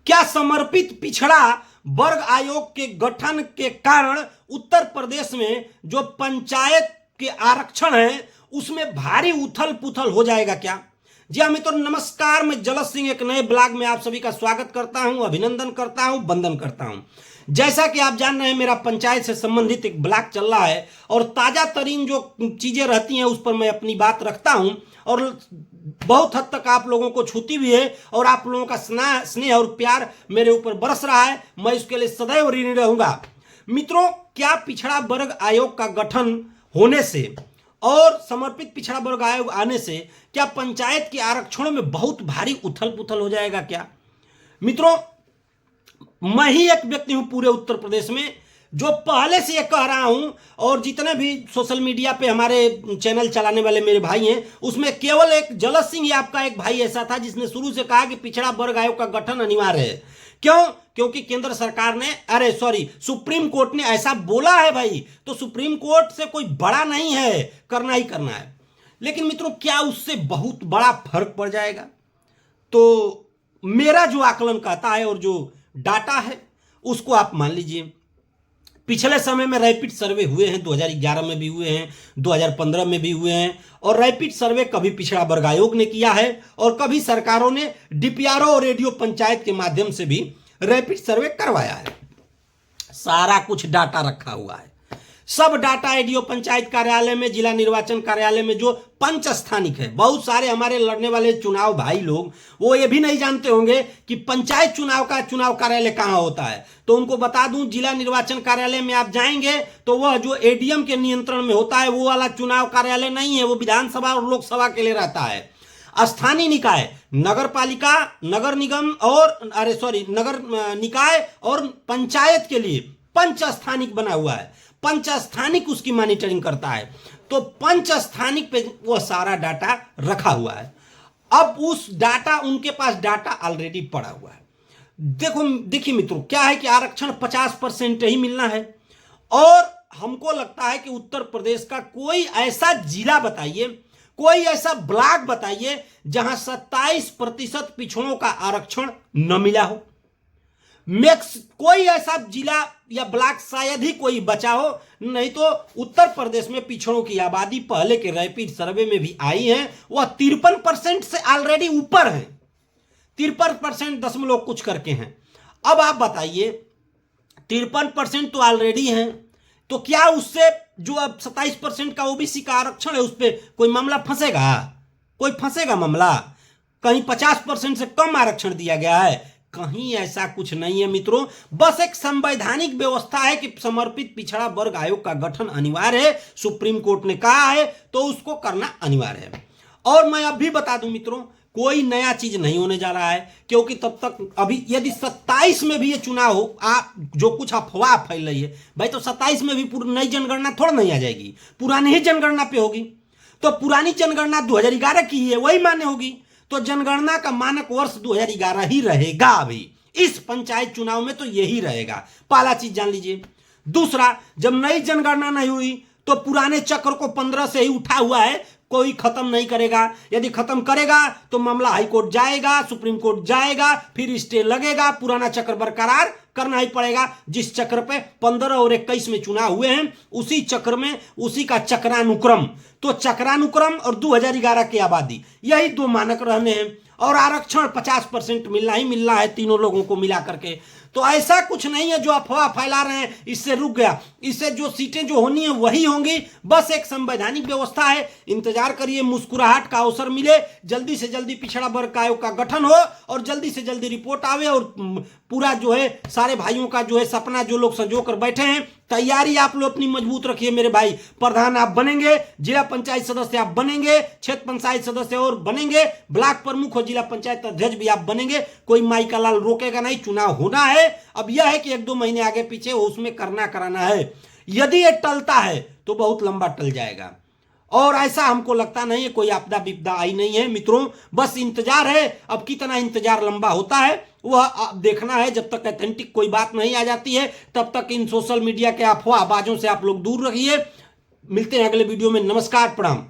क्या समर्पित पिछड़ा वर्ग आयोग के गठन के कारण उत्तर प्रदेश में जो पंचायत के आरक्षण है उसमें भारी उथल पुथल हो जाएगा क्या? जी हाँ मित्रों, नमस्कार। मैं जलस सिंह एक नए ब्लॉग में आप सभी का स्वागत करता हूं, अभिनंदन करता हूं, वंदन करता हूं। जैसा कि आप जान रहे हैं, मेरा पंचायत से संबंधित एक ब्लॉग चल रहा है और ताजा तरीन जो चीजें रहती हैं उस पर मैं अपनी बात रखता हूं और बहुत हद तक आप लोगों को छूती भी है और आप लोगों का स्नेह और प्यार मेरे ऊपर बरस रहा है। मैं इसके लिए सदैव ऋणी रहूंगा। मित्रों, क्या पिछड़ा वर्ग आयोग का गठन होने से और समर्पित पिछड़ा वर्ग आयोग आने से क्या पंचायत के आरक्षणों में बहुत भारी उथल पुथल हो जाएगा क्या? मित्रों, मैं ही एक व्यक्ति हूं पूरे उत्तर प्रदेश में जो पहले से ये कह रहा हूं और जितने भी सोशल मीडिया पे हमारे चैनल चलाने वाले मेरे भाई हैं उसमें केवल एक जलस सिंह ही आपका एक भाई ऐसा था जिसने शुरू से कहा कि पिछड़ा वर्ग आयोग का गठन अनिवार्य है। क्यों? क्योंकि केंद्र सरकार ने सुप्रीम कोर्ट ने ऐसा बोला है भाई, तो सुप्रीम कोर्ट से कोई बड़ा नहीं है, करना ही करना है। लेकिन मित्रों, क्या उससे बहुत बड़ा फर्क पड़ जाएगा? तो मेरा जो आकलन कहता है और जो डाटा है उसको आप मान लीजिए। पिछले समय में रैपिड सर्वे हुए हैं, 2011 में भी हुए हैं, 2015 में भी हुए हैं और रैपिड सर्वे कभी पिछड़ा वर्ग आयोग ने किया है और कभी सरकारों ने डीपीआरओ और रेडियो पंचायत के माध्यम से भी रैपिड सर्वे करवाया है। सारा कुछ डाटा रखा हुआ है। सब डाटा एडीओ पंचायत कार्यालय में, जिला निर्वाचन कार्यालय में जो पंच स्थानिक है। बहुत सारे हमारे लड़ने वाले चुनाव भाई लोग वो ये भी नहीं जानते होंगे कि पंचायत चुनाव का चुनाव कार्यालय कहां होता है। तो उनको बता दूं, जिला निर्वाचन कार्यालय में आप जाएंगे तो वह जो एडीएम के नियंत्रण में होता है वो वाला चुनाव कार्यालय नहीं है, वो विधानसभा और लोकसभा के लिए रहता है। स्थानीय निकाय, नगर पालिका, नगर निगम और नगर निकाय और पंचायत के लिए पंच स्थानिक बना हुआ है। पंच स्थानिक उसकी मॉनिटरिंग करता है। तो पंच स्थानिक पे वो सारा डाटा रखा हुआ है। अब उस डाटा, उनके पास डाटा ऑलरेडी पड़ा हुआ है। देखिए मित्रों, क्या है कि आरक्षण 50% ही मिलना है और हमको लगता है कि उत्तर प्रदेश का कोई ऐसा जिला बताइए, कोई ऐसा ब्लॉक बताइए जहां 27% पिछड़ों का आरक्षण न मिला हो। कोई ऐसा जिला या ब्लॉक शायद ही कोई बचा हो, नहीं तो उत्तर प्रदेश में पिछड़ों की आबादी पहले के रैपिड सर्वे में भी आई है, वह 53% से ऑलरेडी ऊपर है। 53% दशमलव कुछ करके हैं। अब आप बताइए, 53% तो ऑलरेडी हैं, तो क्या उससे जो अब 27% का ओबीसी का आरक्षण है उस पर कोई मामला फंसेगा? कोई फंसेगा मामला? कहीं 50% से कम आरक्षण दिया गया है? कहीं ऐसा कुछ नहीं है मित्रों। बस एक संवैधानिक व्यवस्था है कि समर्पित पिछड़ा वर्ग आयोग का गठन अनिवार्य है। सुप्रीम कोर्ट ने कहा है तो उसको करना अनिवार्य है। और मैं अब भी बता दूं मित्रों, कोई नया चीज नहीं होने जा रहा है, क्योंकि तब तक अभी यदि 27 में भी ये चुनाव हो, आप जो कुछ अफवाह फैल रही है भाई, तो 27 में भी पूरी नई जनगणना थोड़ा नहीं आ जाएगी, पुरानी ही जनगणना पे होगी। तो पुरानी जनगणना 2011 की है, वही मान्य होगी। तो जनगणना का मानक वर्ष 2011 ही रहेगा। अभी इस पंचायत चुनाव में तो यही रहेगा। पहला चीज जान लीजिए। दूसरा, जब नई जनगणना नहीं हुई तो पुराने चक्र को 15 से ही उठा हुआ है, कोई खत्म नहीं करेगा। यदि खत्म करेगा तो मामला हाई कोर्ट जाएगा, सुप्रीम कोर्ट जाएगा, फिर स्टे लगेगा, पुराना चक्र बरकरार करना ही पड़ेगा। जिस चक्र पे 15 और 21 में चुनाव हुए हैं उसी चक्र में उसी का चक्रानुक्रम, तो चक्रानुक्रम और 2011 की आबादी, यही दो मानक रहने हैं। और आरक्षण 50% मिलना ही मिलना है तीनों लोगों को मिला करके। तो ऐसा कुछ नहीं है जो अफवाह फैला रहे हैं इससे रुक गया। इससे जो सीटें जो होनी है वही होंगी। बस एक संवैधानिक व्यवस्था है। इंतजार करिए, मुस्कुराहट का अवसर मिले, जल्दी से जल्दी पिछड़ा वर्ग आयोग का गठन हो और जल्दी से जल्दी रिपोर्ट आवे और पूरा जो है सारे भाइयों का जो है सपना जो लोग संजो कर बैठे हैं, तैयारी आप लोग अपनी मजबूत रखिए मेरे भाई। प्रधान आप बनेंगे, जिला पंचायत सदस्य आप बनेंगे, क्षेत्र पंचायत सदस्य और बनेंगे, ब्लॉक प्रमुख और जिला पंचायत अध्यक्ष भी आप बनेंगे। कोई माई का लाल रोकेगा नहीं। चुनाव होना है। अब यह है कि 1-2 महीने आगे पीछे हो, उसमें करना कराना है। यदि ये टलता है तो बहुत लंबा टल जाएगा और ऐसा हमको लगता नहीं है। कोई आपदा विपदा आई नहीं है मित्रों, बस इंतजार है। अब कितना इंतजार लंबा होता है वह देखना है। जब तक ऑथेंटिक कोई बात नहीं आ जाती है तब तक इन सोशल मीडिया के अफवाहबाजों से आप लोग दूर रहिए। मिलते हैं अगले वीडियो में। नमस्कार, प्रणाम।